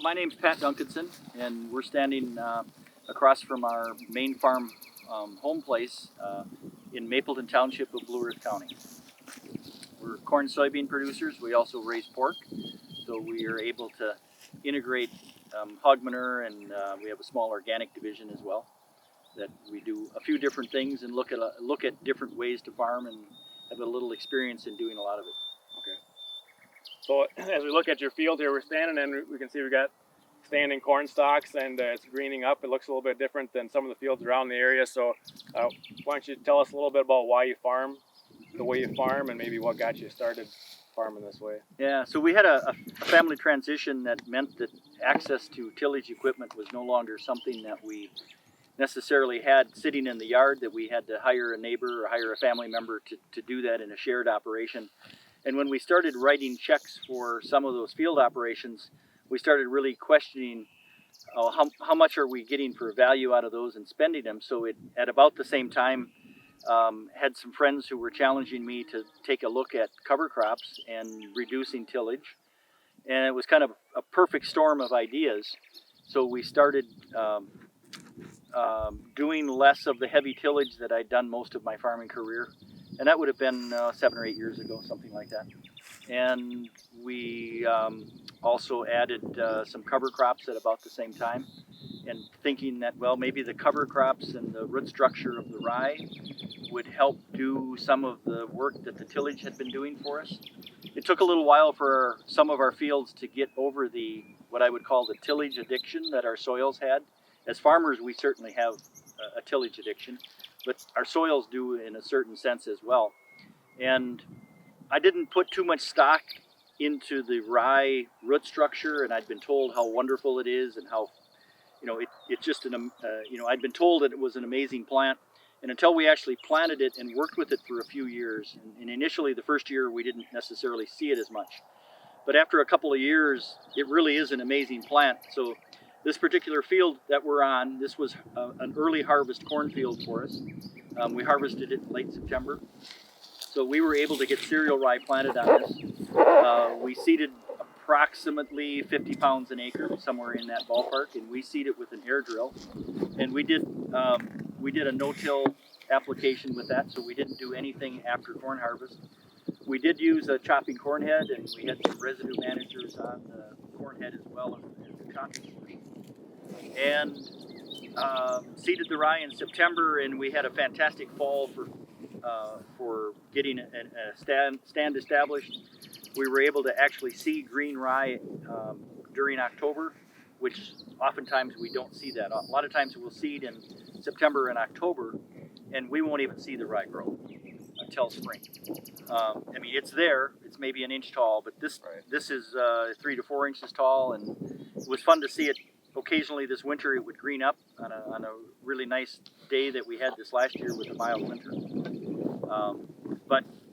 My name's Pat Duncanson, and we're standing across from our main farm home place in Mapleton Township of Blue Earth County. We're corn soybean producers. We also raise pork, so we are able to integrate hog manure, and we have a small organic division as well. That we do a few different things and look at different ways to farm, and have a little experience in doing a lot of it. Okay. So as we look at your field here, we're standing and we can see we got standing corn stalks, and it's greening up. It looks a little bit different than some of the fields around the area. So why don't you tell us a little bit about why you farm the way you farm, and maybe what got you started farming this way? Yeah, so we had a family transition that meant that access to tillage equipment was no longer something that we necessarily had sitting in the yard, that we had to hire a neighbor or hire a family member to do that in a shared operation. And when we started writing checks for some of those field operations, we started really questioning how much are we getting for value out of those and spending them. So at about the same time, had some friends who were challenging me to take a look at cover crops and reducing tillage. And it was kind of a perfect storm of ideas. So we started doing less of the heavy tillage that I'd done most of my farming career. And that would have been 7 or 8 years ago, something like that. And we also added some cover crops at about the same time, and thinking that, well, maybe the cover crops and the root structure of the rye would help do some of the work that the tillage had been doing for us. It took a little while for some of our fields to get over what I would call the tillage addiction that our soils had. As farmers, we certainly have a tillage addiction, but our soils do in a certain sense as well. And I didn't put too much stock into the rye root structure, and I'd been told how wonderful it is, and how, it's just I'd been told that it was an amazing plant. And until we actually planted it and worked with it for a few years, and initially the first year we didn't necessarily see it as much. But after a couple of years, it really is an amazing plant. So this particular field that we're on, this was an early harvest cornfield for us. We harvested it in late September. So we were able to get cereal rye planted on this. We seeded approximately 50 pounds an acre, somewhere in that ballpark, and we seed it with an air drill. And we did a no-till application with that, so we didn't do anything after corn harvest. We did use a chopping corn head, and we had some residue managers on the corn head as well as the chopping portion. And seeded the rye in September, and we had a fantastic fall for getting a stand established. We were able to actually see green rye during October, which oftentimes we don't see that. A lot of times we'll seed in September and October, and we won't even see the rye grow until spring. It's there. It's maybe an inch tall, but this is 3 to 4 inches tall, and it was fun to see it. Occasionally this winter it would green up on a really nice day that we had this last year with a mild winter.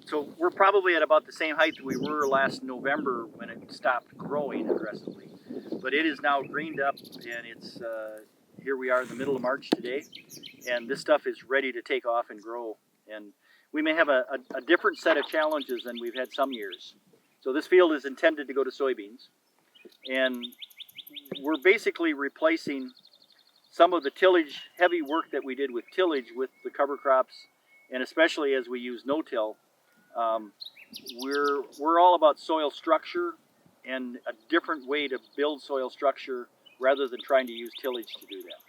So we're probably at about the same height we were last November when it stopped growing aggressively. But it is now greened up, and it's here we are in the middle of March today, and this stuff is ready to take off and grow. And we may have a different set of challenges than we've had some years. So this field is intended to go to soybeans, and we're basically replacing some of the tillage, heavy work that we did with tillage with the cover crops, and especially as we use no-till. We're all about soil structure and a different way to build soil structure rather than trying to use tillage to do that.